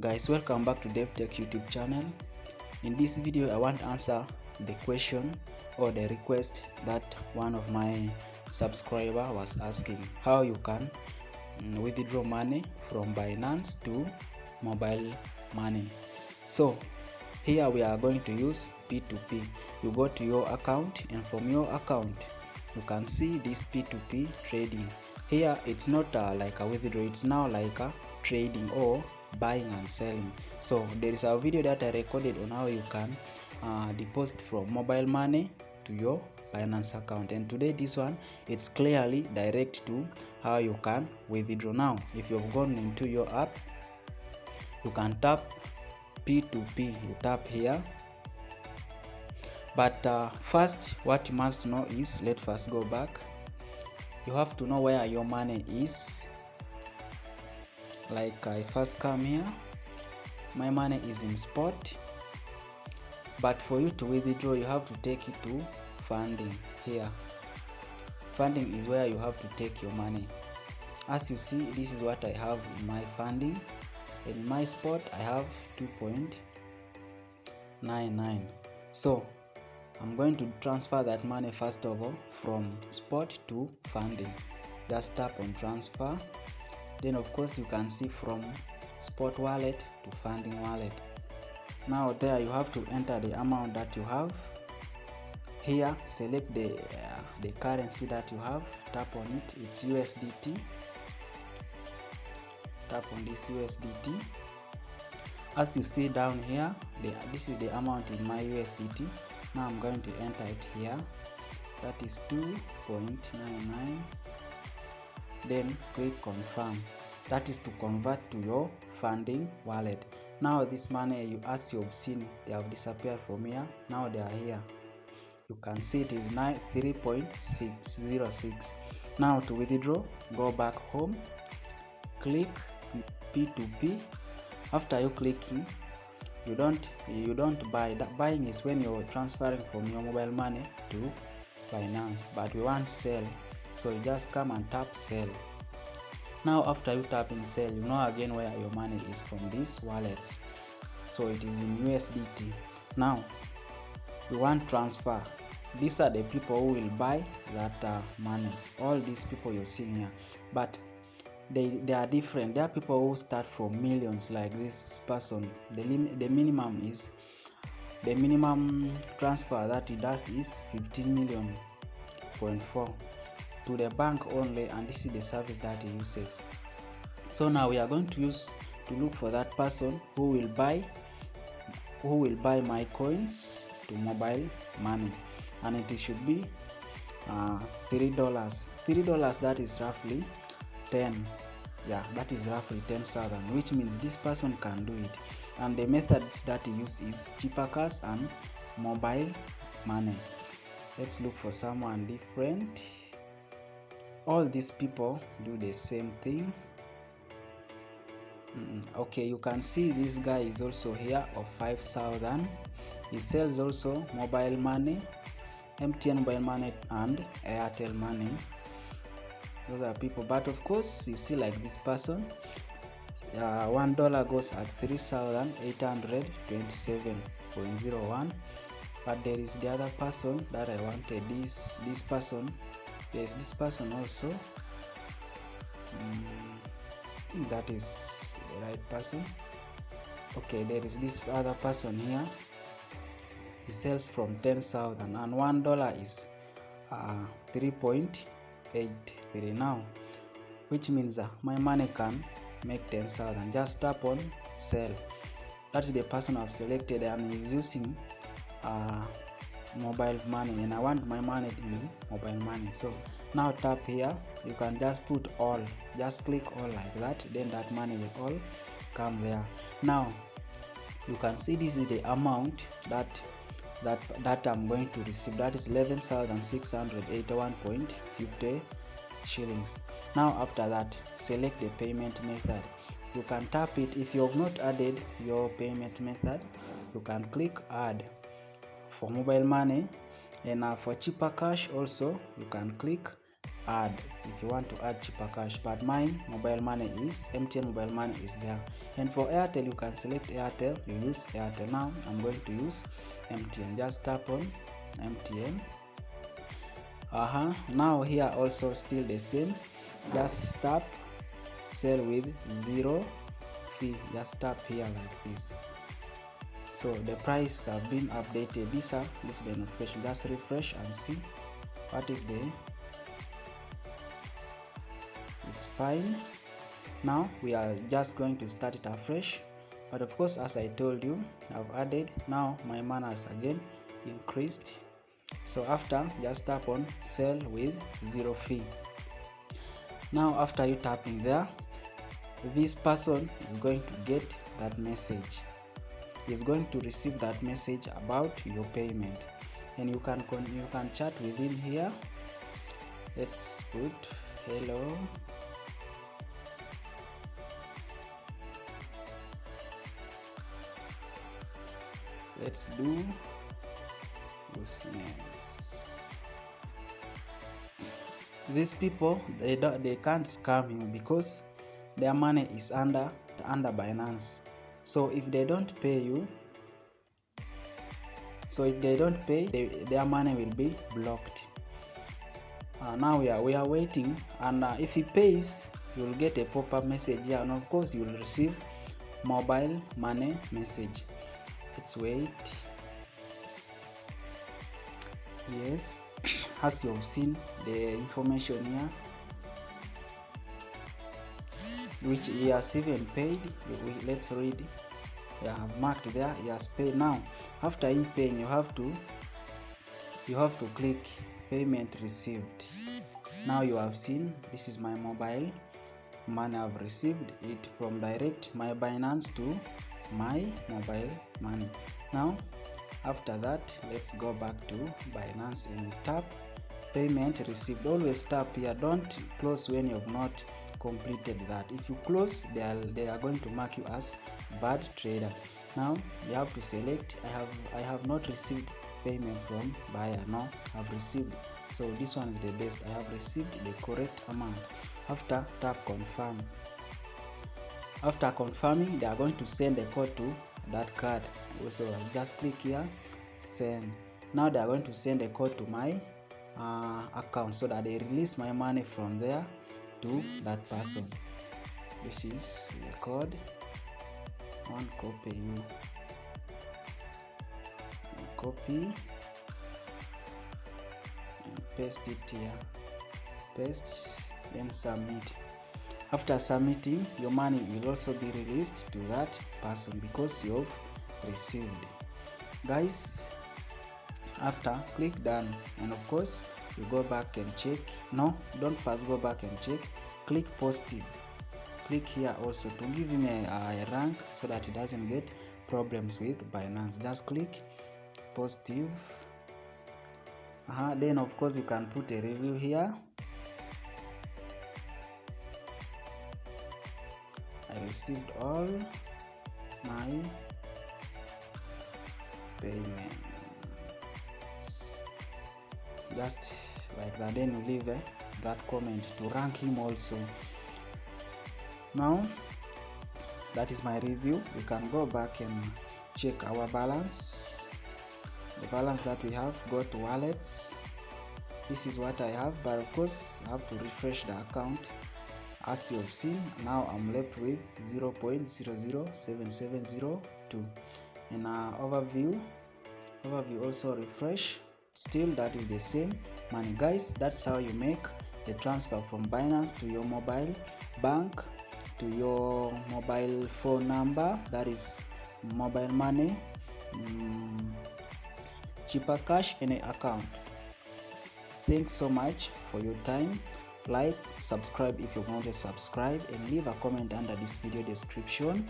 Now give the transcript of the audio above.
Guys, welcome back to DevTech YouTube channel. In this video I want to answer the question or the request that one of my subscriber was asking, how you can withdraw money from Binance to mobile money. So here we are going to use P2P. You go to your account, and from your account you can see this P2P trading. Here it's not like a withdraw, it's now like a trading or buying and selling. So there is a video that I recorded on how you can deposit from mobile money to your Binance account, and today this one it's clearly direct to how you can withdraw. Now if you've gone into your app, you can tap P2P, you tap here. But first what you must know is, let's first go back. You have to know where your money is. Like I first come here, my money is in spot, but for you to withdraw you have to take it to funding. Here funding is where you have to take your money. As you see, this is what I have in my funding. In my spot I have 2.99. so I'm going to transfer that money first of all from spot to funding. Just tap on transfer. Then of course you can see from spot wallet to funding wallet. Now there you have to enter the amount that you have. Here select the currency that you have, tap on it, it's USDT. Tap on this USDT. As you see down here, this is the amount in my USDT. Now I'm going to enter it here, that is 2.99. then click confirm. That is to convert to your funding wallet. Now this money, as you have seen, they have disappeared from here. Now they are here. You can see it is 3.606. Now to withdraw, go back home, click P2P. After you clicking, you don't buy. That buying is when you're transferring from your mobile money to Binance, but we want sell, so you just come and tap sell. Now after you tap in sell, you know again where your money is from these wallets, so it is in USDT. Now we want transfer. These are the people who will buy that money, all these people you're seeing here, but they are different. There are people who start from millions, like this person. The minimum transfer that he does is 15 million point 4 to the bank only, and this is the service that he uses. So now we are going to look for that person who will buy my coins to mobile money, and it should be $3. That is roughly 10. Yeah, that is roughly 10,000, which means this person can do it. And the methods that he uses is cheaper cash and mobile money. Let's look for someone different. All these people do the same thing. Okay, you can see this guy is also here of 5,000. He sells also mobile money, MTN mobile money and Airtel Money. Those are people, but of course you see, like this person, $1 goes at 3,827.01. but there is the other person that I wanted. This person, there's this person also. I think that is the right person. Okay, there is this other person here. He sells from 10,000, and $1 is 3.83 now, which means my money can make 10,000. Just tap on sell. That's the person I've selected, and he's using mobile money, and I want my money in mobile money. So now tap here. You can just put all, just click all like that, then that money will all come there. Now you can see this is the amount that I'm going to receive. That is 11,681.50 shillings. Now after that, select the payment method. You can tap it. If you have not added your payment method, you can click add for mobile money, and for cheaper cash also you can click add, if you want to add cheaper cash, but mine mobile money is MTN mobile money is there. And for Airtel, you can select Airtel, you use Airtel. Now I'm going to use MTN. Just tap on MTN. Now here also still the same, just tap sell with 0 fee. Just tap here like this. So the price have been updated. This is the notification. Just refresh and see what is the, it's fine. Now we are just going to start it afresh, but of course, as I told you, I've added, now my money has again increased. So after, just tap on sell with 0 fee. Now after you tapping there, this person is going to get that message. He's going to receive that message about your payment, and you can chat with him here. Let's put hello. Let's do business. These people, they can't scam you because their money is under Binance. So if they don't pay, their money will be blocked. Now we are waiting, and if he pays, you'll get a pop-up message here, and of course you'll receive mobile money message. Let's wait. Yes, as you have seen the information here, which he has even paid. Let's read. I have marked there, he has paid. Now after him paying, you have to click payment received. Now you have seen, this is my mobile money. I've received it from direct my Binance to my mobile money. Now after that, let's go back to Binance and tap payment received. Always tap here, don't close when you have not completed that. If you close, they are going to mark you as bad trader. Now you have to select I have not received payment from buyer. No, I've received. So this one is the best. I have received the correct amount. After, tap confirm. After confirming, they are going to send a code to that card. So just click here, send. Now they are going to send a code to my account so that they release my money from there to that person. This is the code. One copy, you copy and paste it here. Paste, then submit. After submitting, your money will also be released to that person because you've received. Guys, after, click done, and of course you go back and check. No, don't first go back and check. Click positive. Click here also to give him a rank so that he doesn't get problems with Binance. Just click positive. Then of course you can put a review here. I received all my payments. Just like that. Then you leave that comment to rank him also. Now that is my review. We can go back and check our balance. The balance that we have. Go to wallets. This is what I have, but of course I have to refresh the account. As you have seen, now I'm left with 0.007702. And overview also refresh. Still that is the same money. Guys, that's how you make the transfer from Binance to your mobile bank, to your mobile phone number, that is mobile money, cheaper cash, any account. Thanks so much for your time. Like, subscribe if you want to subscribe, and leave a comment under this video description.